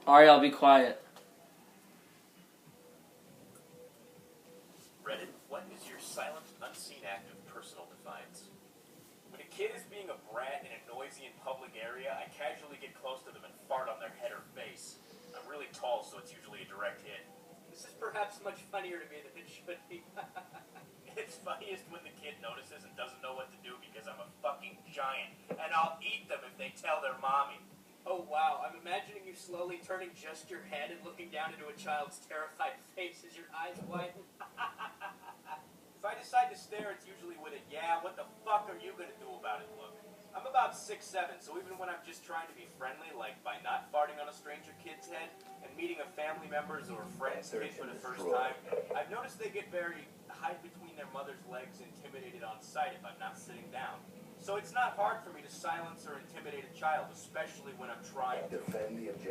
Ari, I'll be quiet. Reddit, what is your silent, unseen act of personal defiance? When a kid is being a brat in a noisy and public area, I casually get close to them and fart on their head or face. I'm really tall, so it's usually a direct hit. This is perhaps much funnier to me than it should be. It's funniest when the kid notices and doesn't know what to do because I'm a fucking giant, and I'll eat them if they tell their mommy. Oh wow, I'm imagining you slowly turning just your head and looking down into a child's terrified face as your eyes widen. If I decide to stare, it's usually with a, yeah, what the fuck are you gonna do about it look. I'm about 6'7", so even when I'm just trying to be friendly, like by not farting on a stranger kid's head, and meeting a family member's or friend's kid for the first time, I've noticed they get very hide between their mother's legs, intimidated on sight if I'm not sitting down. So it's not hard for me to silence or intimidate a child, especially when I'm trying to.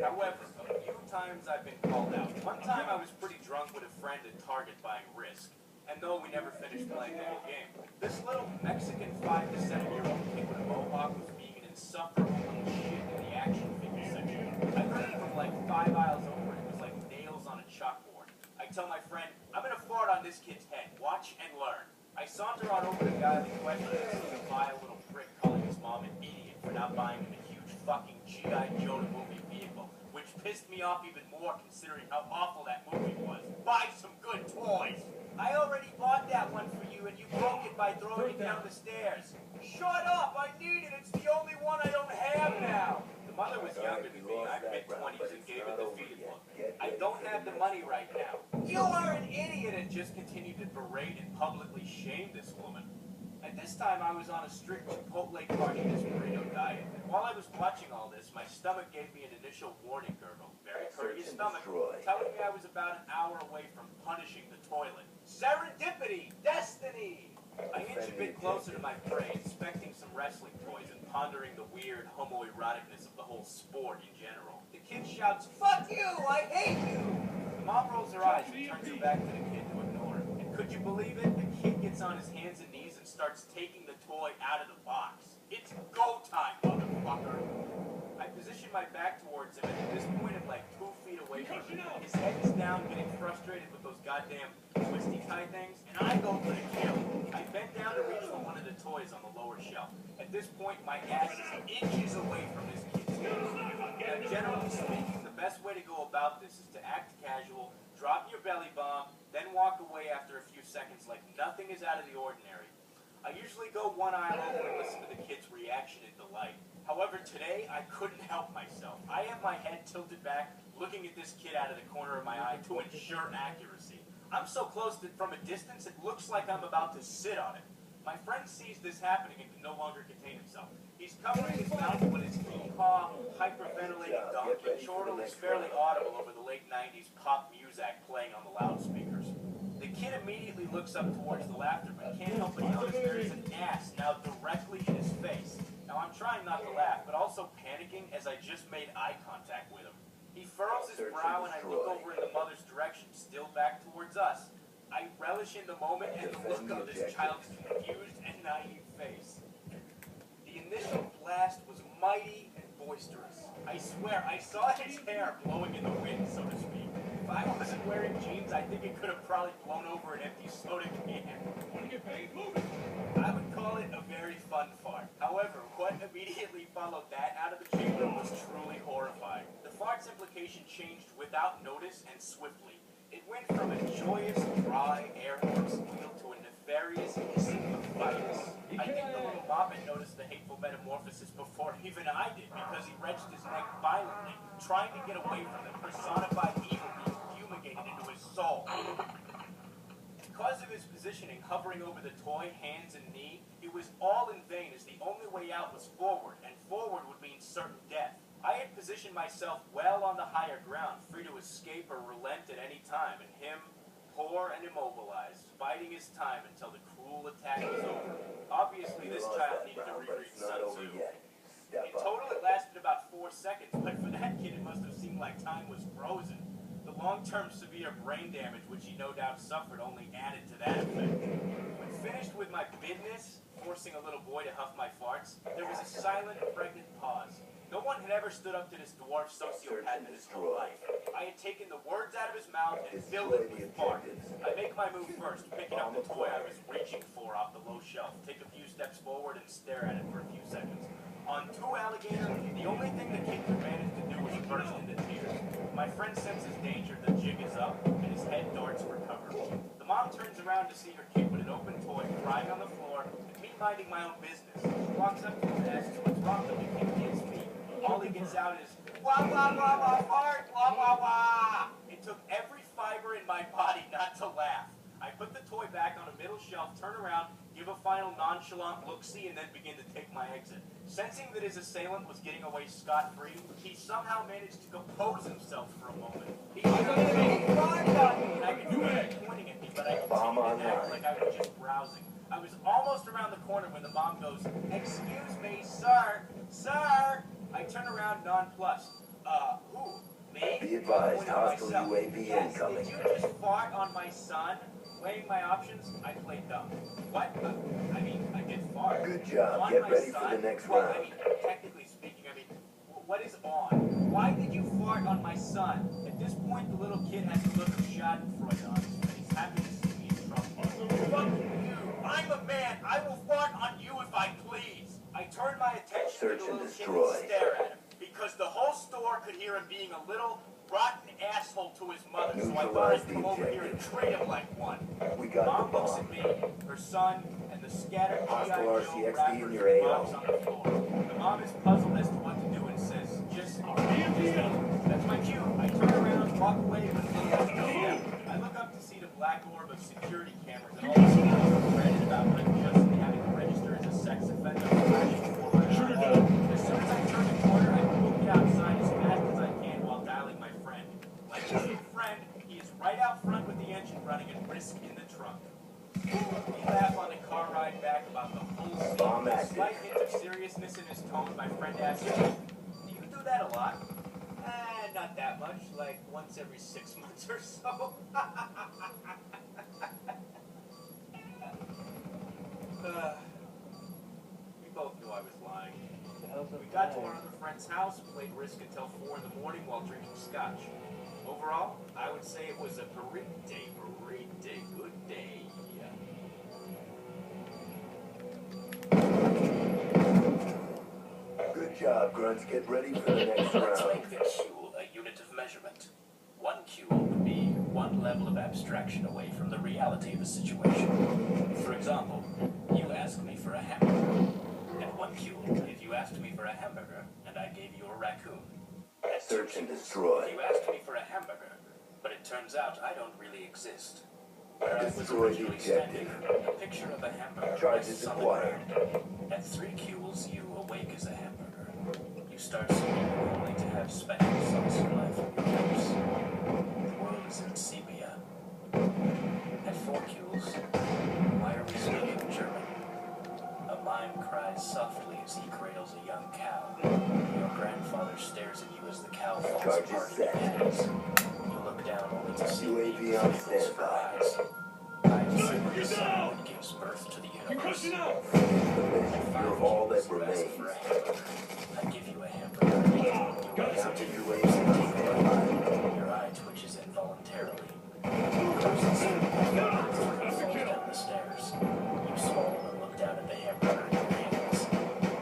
However, a few times I've been called out. One time I was pretty drunk with a friend at Target buying Risk. And no, we never finished playing the whole game. This little Mexican 5 to 7-year-old kid with a mohawk was being an insufferable little shit in the action figure section. I heard it from like 5 aisles over. It was like nails on a chalkboard. I tell my friend, I'm gonna fart on this kid's head. Watch and learn. I saunter on over to the guy in question and see a vile little prick calling his mom an idiot for not buying him a huge fucking G.I. Joe movie vehicle, which pissed me off even more considering how awful that movie was. Buy some good toys! I already bought that one for you and you broke it by throwing it down the stairs. Shut up! I need it! It's the only one I don't have now! The mother was younger than me. I'm mid-20s and gave it the defeated look. I don't have the money right now. You are an idiot! And just continued to berate and publicly shame this woman. At this time, I was on a strict Chipotle carnitas burrito diet. And while I was watching all this, my stomach gave me an initial warning gurgle. Very courteous stomach, telling me I was about an hour away from punishing the toilet. Serendipity! Destiny! I inch a bit closer to my prey, inspecting some wrestling toys and pondering the weird homoeroticness of the whole sport in general. The kid shouts, "Fuck you! I hate you!" The mom rolls her eyes and turns her back to the kid to ignore him. And could you believe it? The kid gets on his hands and knees and starts taking the toy out of the box. It's go time, motherfucker! I position my back towards him, and at this point I'm like 2 feet away from him. His head is down, getting frustrated with those goddamn twisty tie things, and I go for the kill. I bend down to reach for one of the toys on the lower shelf. At this point, my ass is inches away from this kid's face. Now, generally speaking, the best way to go about this is to act casual, drop your belly bomb, then walk away after a few seconds like nothing is out of the ordinary. I usually go one aisle over and listen to the kid's reaction in delight. However, today, I couldn't help myself. I have my head tilted back, looking at this kid out of the corner of my eye to ensure accuracy. I'm so close that from a distance, it looks like I'm about to sit on it. My friend sees this happening and can no longer contain himself. He's covering his mouth with his hee-haw, hyperventilating donkey chortle is fairly audible over the late 90s pop music playing on the loudspeakers. The kid immediately looks up towards the laughter, but can't help but notice there is an ass now directly in his face. Now I'm trying not to laugh, but also panicking as I just made eye contact with him. He furrows his brow and I look over in the mother's direction, still back towards us. I relish in the moment and the look on this child's confused and naive face. The initial blast was mighty and boisterous. I swear, I saw his hair blowing in the wind, so to speak. If I wasn't wearing jeans, I think it could have probably blown over an empty soda can. Want to get paid? Move it! I would call it a very fun fart. However, what immediately followed that out of the chamber was truly horrifying. The fart's implication changed without notice and swiftly. It went from a joyous, dry, air-hoarse squeal to a nefarious hissing of violence. I think the little moppet noticed the hateful metamorphosis before even I did, because he wrenched his neck violently, trying to get away from the personified evil being fumigated into his soul. Because of his positioning hovering over the toy, hands and knee, it was all in vain as the only way out was forward, and forward would mean certain death. I had positioned myself well on the higher ground, free to escape or relent at any time, and him, poor and immobilized, biding his time until the cruel attack was over. Obviously, this child needed to reread Sun Tzu. In total, it lasted about 4 seconds, but for that kid, it must have seemed like time was frozen. The long-term severe brain damage, which he no doubt suffered, only added to that effect. When finished with my business, forcing a little boy to huff my farts, there was a silent, pregnant pause. No one had ever never stood up to this dwarf sociopath in his whole life. I had taken the words out of his mouth and filled it with fart. I make my move first, picking up the toy I was reaching for off the low shelf, take a few steps forward and stare at it for a few seconds. On Two Alligator, the only thing the kid could manage to do was burst into tears. My friend senses danger, the jig is up, and his head darts for cover. The mom turns around to see her kid with an open toy crying on the floor, and me minding my own business. She walks up to him and asks what's wrong with the kid's feet. All he gets out is, wah, wah, wah, wah, fart, wah, wah, wah. It took every fiber in my body not to laugh. I put the toy back on a middle shelf, turn around, give a final nonchalant look-see, and then begin to take my exit. Sensing that his assailant was getting away scot-free, he somehow managed to compose himself for a moment. He shot me, and I could do it pointing at me, but I continued to act like I was just browsing. I was almost around the corner when the mom goes, "Excuse me, sir, sir." I turn around nonplussed. Who? Me? Be advised, hostile UAV yes, incoming. did you just fart on my son? Weighing my options, I played dumb. What? I mean, I did fart. Good job. On Get my ready son? for the next Well, round. I mean, technically speaking, what is on? Why did you fart on my son? At this point, the little kid has a look of schadenfreude on his face. He's happy to see me in trouble. Fuck you. I'm a man. I will fart on you if I please. I turned my attention Search to the and little kid destroy. and stare at him. Because the whole store could hear him being a little rotten asshole to his mother, so I thought I'd come over here and treat him like one. We got Mom the looks bomb. at me, her son, and the scattered Hostile G.I. Joe RCXD wrappers in your and AO. box on the floor. The mom is puzzled as to what to do and says, just that's my cue. I turn around, walk away, but I look up to see the black orb of security cameras and all the stuff I've read about unjustly having to register as a sex offender flashing before my eyes. As soon as I turn the corner, I book it outside as fast as I can while dialing my friend. My true friend, he is right out front with the engine running and brisk in the trunk. We laugh on the car ride back about the whole scene. Bomb With a active. slight hint of seriousness in his tone, my friend asks, "Do you do that a lot?" Not that much, like once every 6 months or so. We both knew I was lying. We got to our other friend's house, played Risk until 4 in the morning while drinking scotch. Overall, I would say it was a pretty good day. Good job, grunts. Get ready for the next Let's round. make the cule a unit of measurement. One cule would be one level of abstraction away from the reality of a situation. For example, you ask me for a hamburger. And one cule if you asked me for a hamburger and I gave you a raccoon. And Search and two cules destroy. if you asked me for a hamburger, but it turns out I don't really exist. Where I was Destroy the originally standing, objective. a picture of a hamburger Charges rests on the acquired. ground. At 3 cules, you awake as a hamburger. You start singing only to have special sauce left in your lips. The world is in sepia. At 4 cules, why are we speaking German? A mime cries softly as he cradles a young cow. Your grandfather stares at you as the cow falls Charges apart in your set. hands. You look down only to see UAV big on tentacles for standby. eyes. Eyes are the sun that gives birth to the universe. You're all that You ask for a remains. hamburger. I give you a hamburger. You raise Counter it. UAV on standby. Your eye twitches involuntarily. Closes falls down the stairs. You swallow and look down at the hamburger in your hands.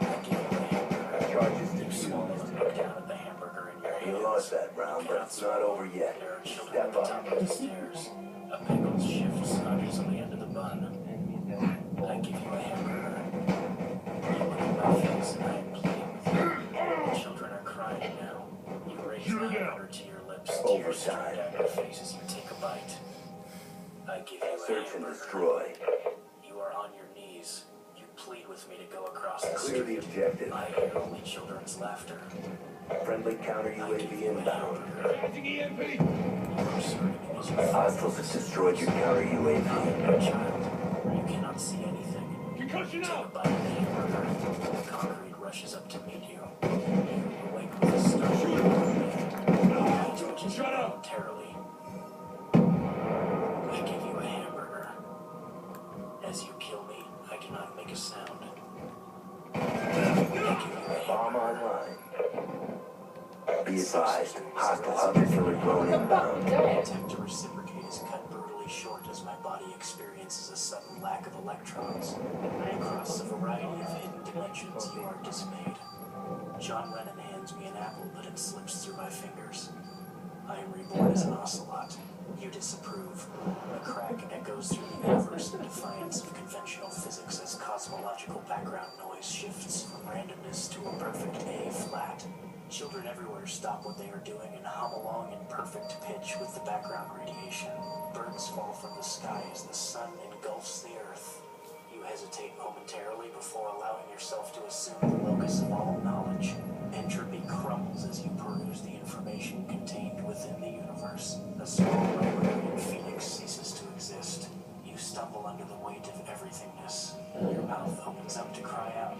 I give you a hamburger. Charges You swallow and look down at the hamburger in your hands. You lost that round, but it's not over yet. There are children Step at the up. top of the stairs. A pickle shifts uneasily into the bun. I give you a hamburger. You look at my face and I am pleading with you. The children are crying now. You raise the hamburger to your lips. Tears Overtime. stream down your face as you take a bite. I give you a Search and hamburger. destroy. You are on your knees. You plead with me to go across the Clear the street. objective. I hear only children's laughter. Friendly counter I give UAV you a inbound. hamburger. You are serving me as your Hostiles have destroyed your counter I UAV. am no child. You cannot see anything. Concussion Take a out! bite of the hamburger. The concrete rushes up to meet you. You awake with a start. Your eye twitches Shut up! involuntarily. I give you a hamburger. As you kill me, I cannot make a sound. I give you a Bomb hamburger. online. Be advised, hostile hover-filler drone inbound. My attempt to reciprocate is cut brutally short as my body experiences a sudden lack of electrons. Across a variety of hidden dimensions, you are dismayed. John Lennon hands me an apple, but it slips through my fingers. I am reborn as an ocelot. You disapprove. A crack echoes through the universe in defiance of conventional physics as cosmological background noise shifts from randomness to a perfect A flat. Children everywhere stop what they are doing and hum along in perfect pitch with the background radiation. Birds fall from the sky as the sun engulfs the earth. You hesitate momentarily before allowing yourself to assume the locus of all knowledge. Entropy crumbles as you peruse the information contained within the universe. A small Roman phoenix ceases to exist. You stumble under the weight of everythingness. Your mouth opens up to cry out.